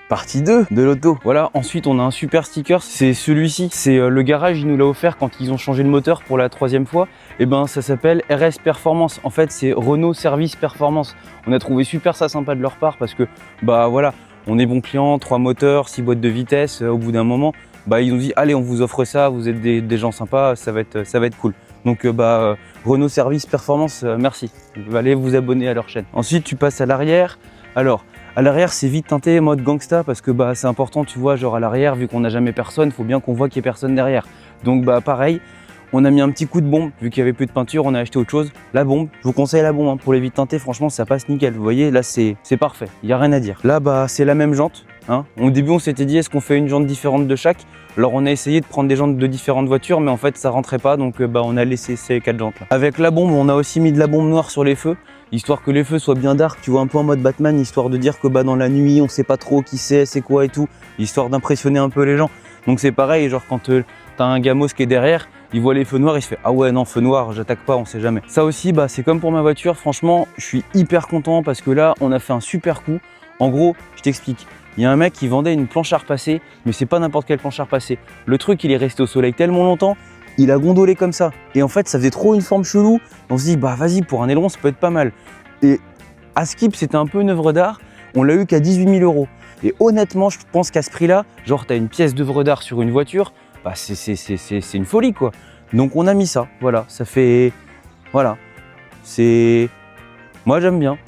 Partie 2 de l'auto. Voilà, ensuite on a un super sticker, c'est celui-ci. C'est le garage, il nous l'a offert quand ils ont changé le moteur pour la 3e fois. Et ben ça s'appelle RS Performance. En fait c'est Renault Service Performance. On a trouvé super ça sympa de leur part parce que bah voilà, on est bon client, 3 moteurs, 6 boîtes de vitesse. Au bout d'un moment, bah ils ont dit allez on vous offre ça, vous êtes des gens sympas, ça va être cool. Donc Renault Service Performance, merci. Allez vous abonner à leur chaîne. Ensuite tu passes à l'arrière. Alors à l'arrière, c'est vite teinté mode gangsta parce que c'est important, tu vois, genre à l'arrière, vu qu'on n'a jamais personne, faut bien qu'on voit qu'il n'y ait personne derrière. Donc pareil, on a mis un petit coup de bombe, vu qu'il n'y avait plus de peinture, on a acheté autre chose. La bombe, je vous conseille la bombe hein, pour les vitres teintées, franchement ça passe nickel. Vous voyez, là c'est parfait, il n'y a rien à dire. Là c'est la même jante. Hein. Au début on s'était dit est-ce qu'on fait une jante différente de chaque? Alors on a essayé de prendre des jantes de différentes voitures, mais en fait ça rentrait pas, donc on a laissé ces 4 jantes là. Avec la bombe, on a aussi mis de la bombe noire sur les feux, histoire que les feux soient bien dark, tu vois, un peu en mode Batman, histoire de dire que dans la nuit on sait pas trop qui c'est quoi et tout, histoire d'impressionner un peu les gens. Donc c'est pareil, genre quand t'as un gamos qui est derrière, il voit les feux noirs, il se fait ah ouais non feu noir, j'attaque pas, on sait jamais. Ça aussi c'est comme pour ma voiture, franchement je suis hyper content parce que là on a fait un super coup. En gros, je t'explique. Il y a un mec qui vendait une planche à repasser, mais c'est pas n'importe quelle planche à repasser. Le truc, il est resté au soleil tellement longtemps, il a gondolé comme ça. Et en fait, ça faisait trop une forme chelou. On se dit, vas-y, pour un aileron, ça peut être pas mal. Et à Skip, c'était un peu une œuvre d'art. On l'a eu qu'à 18 000 €. Et honnêtement, je pense qu'à ce prix-là, genre, tu as une pièce d'œuvre d'art sur une voiture, c'est une folie, quoi. Donc, on a mis ça. Voilà, ça fait. Voilà. Moi, j'aime bien.